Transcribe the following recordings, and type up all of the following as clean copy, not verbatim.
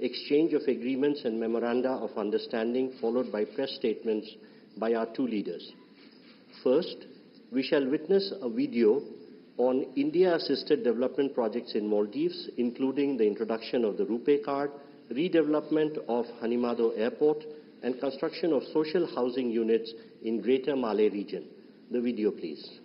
exchange of agreements and memoranda of understanding, followed by press statements by our two leaders. First, we shall witness a video on India-assisted development projects in Maldives, including the introduction of the RuPay card, redevelopment of Hanimado Airport, and construction of social housing units in Greater Malé region. The video, please.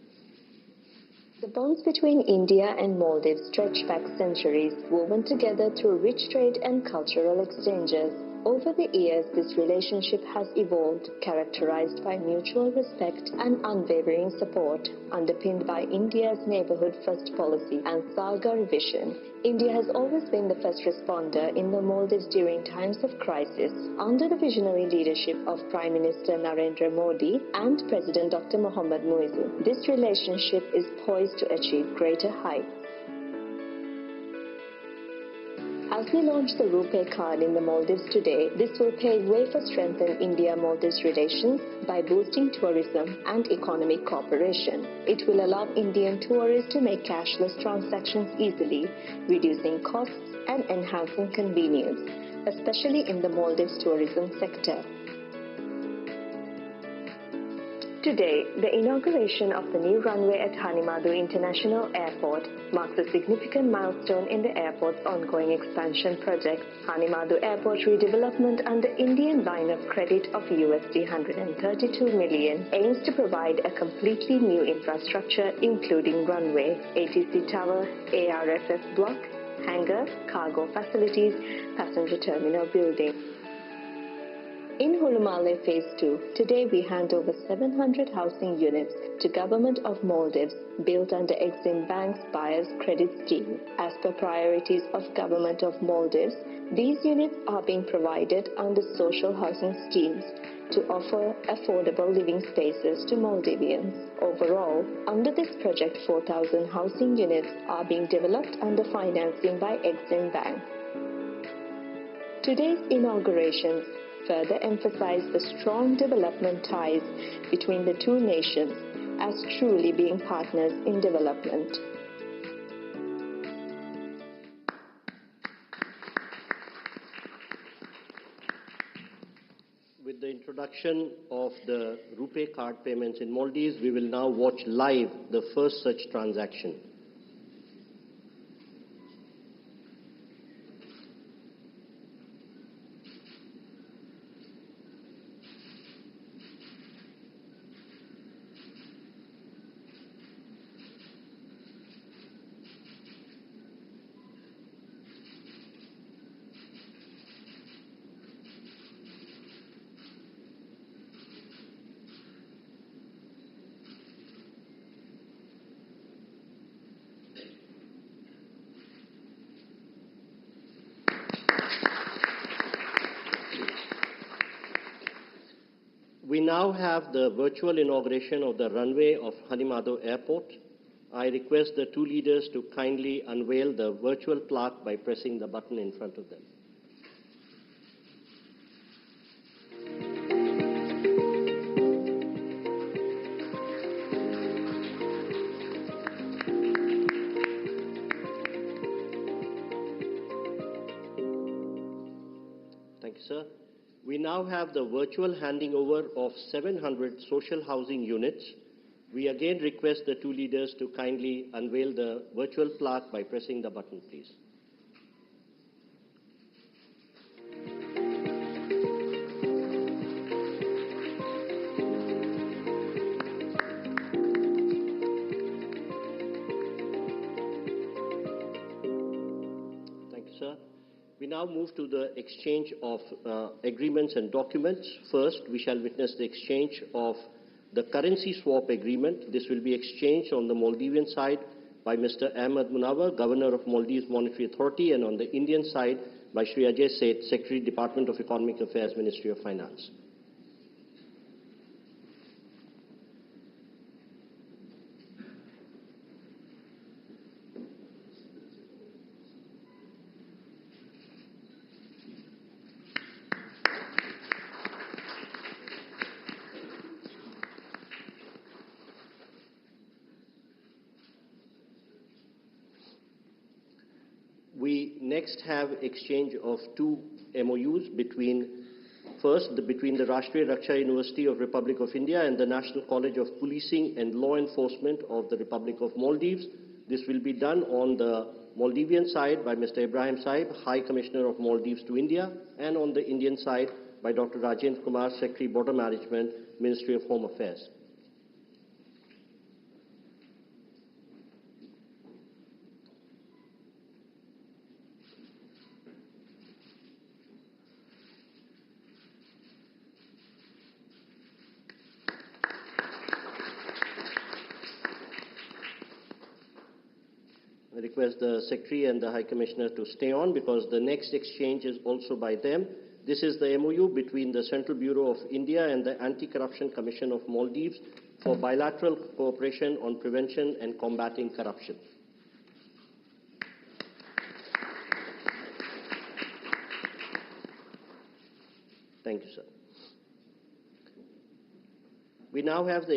The bonds between India and Maldives stretch back centuries, woven together through rich trade and cultural exchanges. Over the years, this relationship has evolved, characterized by mutual respect and unwavering support, underpinned by India's Neighborhood First policy and Sagar vision. India has always been the first responder in the Maldives during times of crisis. Under the visionary leadership of Prime Minister Narendra Modi and President Dr. Mohammad Muizzu, this relationship is poised to achieve greater heights. As we launch the RuPay card in the Maldives today, this will pave way for strengthening India-Maldives relations by boosting tourism and economic cooperation. It will allow Indian tourists to make cashless transactions easily, reducing costs and enhancing convenience, especially in the Maldives tourism sector. Today, the inauguration of the new runway at Hanimado International Airport marks a significant milestone in the airport's ongoing expansion project. Hanimado Airport redevelopment under Indian line of credit of USD 132 million aims to provide a completely new infrastructure including runway, ATC tower, ARFF block, hangar, cargo facilities, passenger terminal building. In Hulu Malé Phase 2, today we hand over 700 housing units to Government of Maldives built under Exim Bank's Buyer's Credit Scheme. As per priorities of Government of Maldives, these units are being provided under social housing schemes to offer affordable living spaces to Maldivians. Overall, under this project, 4,000 housing units are being developed under financing by Exim Bank. Today's inaugurations further emphasize the strong development ties between the two nations as truly being partners in development. With the introduction of the RuPay card payments in Maldives, we will now watch live the first such transaction. We now have the virtual inauguration of the runway of Hanimado Airport. I request the two leaders to kindly unveil the virtual plaque by pressing the button in front of them. Thank you, sir. We now have the virtual handing over of 700 social housing units. We again request the two leaders to kindly unveil the virtual plaque by pressing the button, please. Thank you, sir. We now move to the exchange of agreements and documents. First, we shall witness the exchange of the currency swap agreement. This will be exchanged on the Maldivian side by Mr. Ahmed Munawar, Governor of Maldives Monetary Authority, and on the Indian side by Shri Ajay Seth, Secretary, Department of Economic Affairs, Ministry of Finance. We next next have exchange of two MOUs between between the Rashtriya Raksha University of Republic of India and the National College of Policing and Law Enforcement of the Republic of Maldives. This will be done on the Maldivian side by Mr. Ibrahim Saib, High Commissioner of Maldives to India, and on the Indian side by Dr. Rajendra Kumar, Secretary Border Management, Ministry of Home Affairs. I request the Secretary and the High Commissioner to stay on because the next exchange is also by them. This is the MOU between the Central Bureau of India and the Anti-Corruption Commission of Maldives for bilateral cooperation on prevention and combating corruption. Thank you, sir. We now have the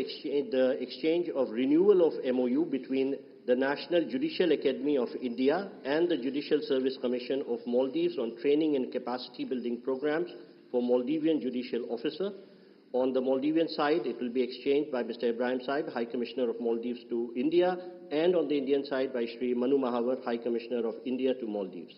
exchange of renewal of MOU between the National Judicial Academy of India and the Judicial Service Commission of Maldives on training and capacity building programs for Maldivian judicial officer. On the Maldivian side, it will be exchanged by Mr. Ibrahim Saib, High Commissioner of Maldives to India, and on the Indian side by Shri Manu Mahavar, High Commissioner of India to Maldives.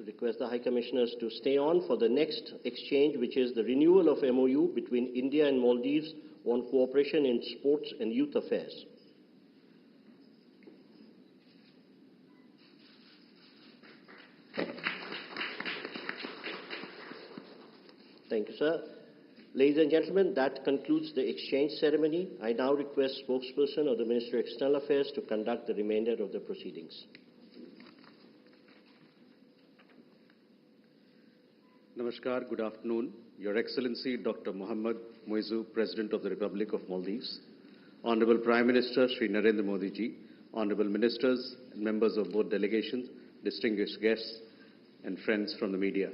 Request the High Commissioners to stay on for the next exchange, which is the renewal of MOU between India and Maldives on cooperation in sports and youth affairs. Thank you, sir. Ladies and gentlemen, that concludes the exchange ceremony. I now request spokesperson of the Ministry of External Affairs to conduct the remainder of the proceedings. Namaskar, good afternoon. Your Excellency Dr. Mohammad Muizzu, President of the Republic of Maldives, Honorable Prime Minister Shri Narendra Modi ji, Honorable Ministers and members of both delegations, distinguished guests and friends from the media.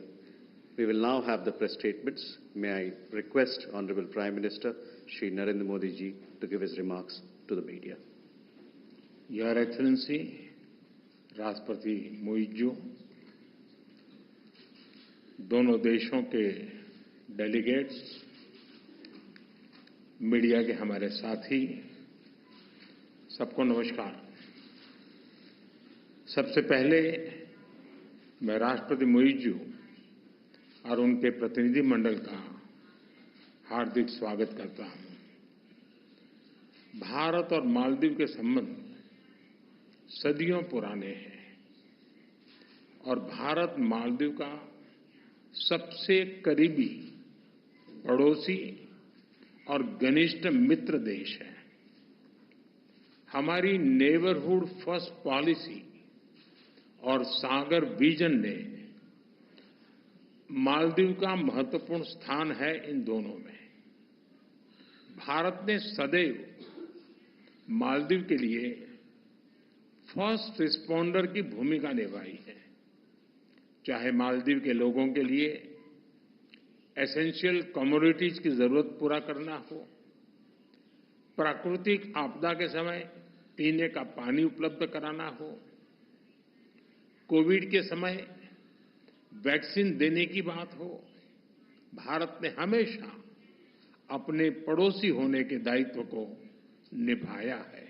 We will now have the press statements. May I request Honorable Prime Minister Shri Narendra Modi ji to give his remarks to the media. Your Excellency राष्ट्रपति मुइज्जू, दोनों देशों के delegates, media के हमारे साथी, सबको नमस्कार। सबसे पहले मैं राष्ट्रपति मुइज्जू और उनके प्रतिनिधि मंडल का हार्दिक स्वागत करता हूं। भारत और मालदीव के संबंध सदियों पुराने हैं और भारत मालदीव का सबसे करीबी पड़ोसी और घनिष्ठ मित्र देश है। हमारी नेबरहुड फर्स्ट पॉलिसी और सागर विजन ने मालदीव का महत्वपूर्ण स्थान है इन दोनों में। भारत ने सदैव मालदीव के लिए फर्स्ट रिस्पॉन्डर की भूमिका निभाई है, चाहे मालदीव के लोगों के लिए एसेंशियल कमोडिटीज की जरूरत पूरा करना हो, प्राकृतिक आपदा के समय पीने का पानी उपलब्ध कराना हो, कोविड के समय वैक्सीन देने की बात हो। भारत ने हमेशा अपने पड़ोसी होने के दायित्व को निभाया है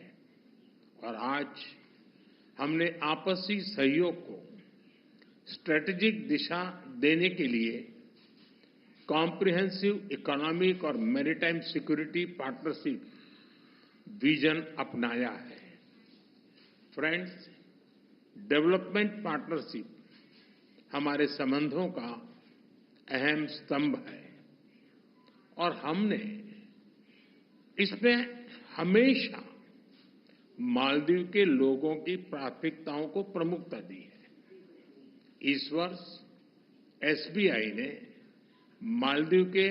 और आज हमने आपसी सहयोग को स्ट्रेटेजिक दिशा देने के लिए कॉम्प्रिहेंसिव इकोनॉमिक और मैरीटाइम सिक्योरिटी पार्टनरशिप विजन अपनाया है। फ्रेंड्स, डेवलपमेंट पार्टनरशिप हमारे संबंधों का अहम स्तंभ है और हमने इसमें हमेशा मालदीव के लोगों की प्राथमिकताओं को प्रमुखता दी है। इस वर्ष एसबीआई ने मालदीव के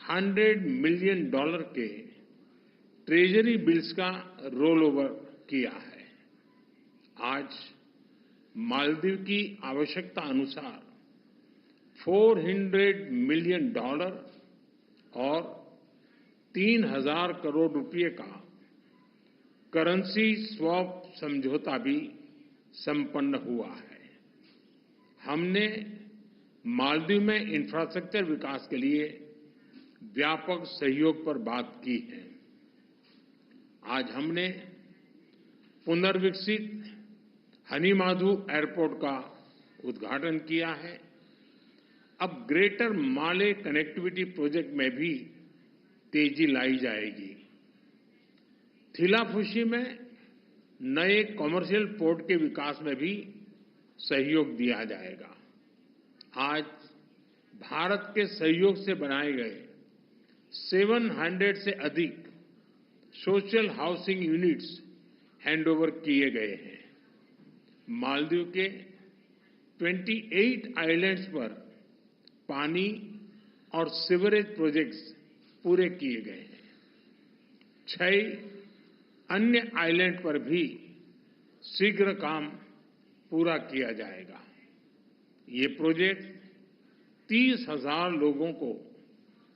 $100 मिलियन के ट्रेजरी बिल्स का रोल ओवर किया है। आज मालदीव की आवश्यकता अनुसार $400 मिलियन और 3,000 करोड़ रुपए का करेंसी स्वैप समझौता भी संपन्न हुआ है। हमने मालदीव में इंफ्रास्ट्रक्चर विकास के लिए व्यापक सहयोग पर बात की है। आज हमने पुनर्विकसित हनीमाधु एयरपोर्ट का उद्घाटन किया है। अब ग्रेटर माले कनेक्टिविटी प्रोजेक्ट में भी तेजी लाई जाएगी। थिलाफुशी में नए कॉमर्शियल पोर्ट के विकास में भी सहयोग दिया जाएगा। आज भारत के सहयोग से बनाए गए 700 से अधिक सोशल हाउसिंग यूनिट्स हैंडओवर किए गए हैं। मालदीव के 28 आइलैंड्स पर पानी और सीवरेज प्रोजेक्ट्स पूरे किए गए हैं। 6 अन्य आइलैंड पर भी शीघ्र काम पूरा किया जाएगा। ये प्रोजेक्ट 30,000 लोगों को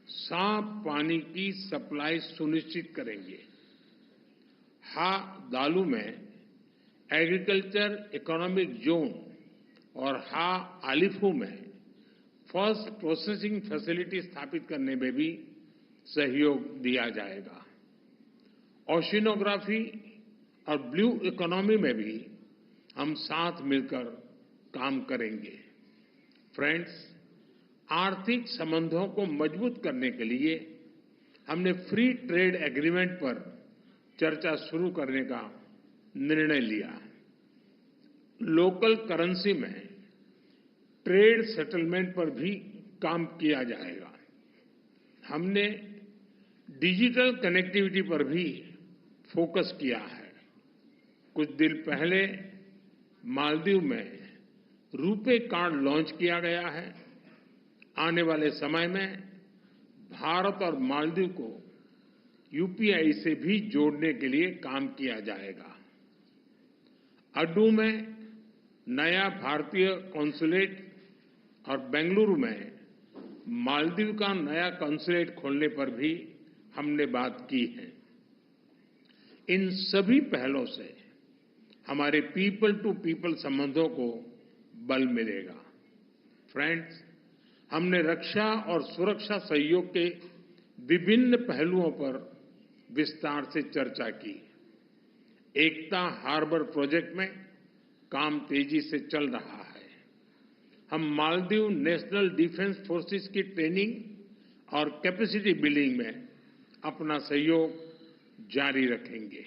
साफ पानी की सप्लाई सुनिश्चित करेंगे। हा दालू में एग्रीकल्चर इकोनॉमिक जोन और हा आलिफू में फर्स्ट प्रोसेसिंग फैसिलिटी स्थापित करने में भी सहयोग दिया जाएगा। ओशिनोग्राफी और ब्लू इकोनॉमी में भी हम साथ मिलकर काम करेंगे। फ्रेंड्स, आर्थिक संबंधों को मजबूत करने के लिए हमने फ्री ट्रेड एग्रीमेंट पर चर्चा शुरू करने का निर्णय लिया। लोकल करेंसी में ट्रेड सेटलमेंट पर भी काम किया जाएगा। हमने डिजिटल कनेक्टिविटी पर भी फोकस किया है। कुछ दिन पहले मालदीव में रुपे कार्ड लॉन्च किया गया है। आने वाले समय में भारत और मालदीव को यूपीआई से भी जोड़ने के लिए काम किया जाएगा। अड्डू में नया भारतीय कॉन्सुलेट और बेंगलुरु में मालदीव का नया कॉन्सुलेट खोलने पर भी हमने बात की है। इन सभी पहलों से हमारे पीपल टू पीपल संबंधों को बल मिलेगा। फ्रेंड्स, हमने रक्षा और सुरक्षा सहयोग के विभिन्न पहलुओं पर विस्तार से चर्चा की। एकता हार्बर प्रोजेक्ट में काम तेजी से चल रहा है। हम मालदीव नेशनल डिफेंस फोर्सेस की ट्रेनिंग और कैपेसिटी बिल्डिंग में अपना सहयोग जारी रखेंगे।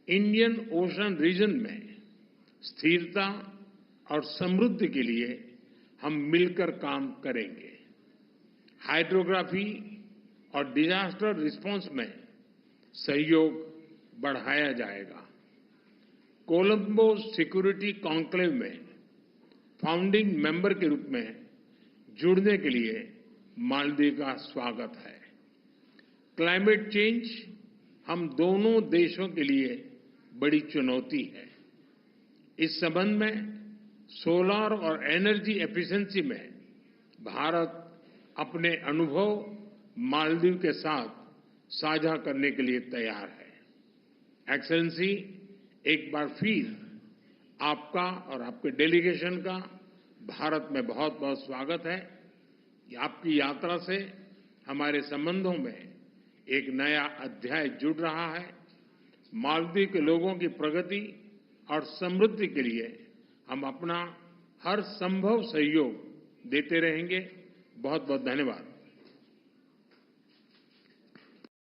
इंडियन ओशन रीजन में स्थिरता और समृद्धि के लिए हम मिलकर काम करेंगे। हाइड्रोग्राफी और डिजास्टर रिस्पांस में सहयोग बढ़ाया जाएगा। कोलंबो सिक्योरिटी कॉन्क्लेव में फाउंडिंग मेंबर के रूप में जुड़ने के लिए मालदीव का स्वागत है। क्लाइमेट चेंज हम दोनों देशों के लिए बड़ी चुनौती है। इस संबंध में सोलर और एनर्जी एफिशिएंसी में भारत अपने अनुभव मालदीव के साथ साझा करने के लिए तैयार है। एक्सेलेंसी, एक बार फिर आपका और आपके डेलीगेशन का भारत में बहुत बहुत स्वागत है। आपकी यात्रा से हमारे संबंधों में एक नया अध्याय जुड़ रहा है। मालदीव के लोगों की प्रगति और समृद्धि के लिए हम अपना हर संभव सहयोग देते रहेंगे। बहुत बहुत धन्यवाद।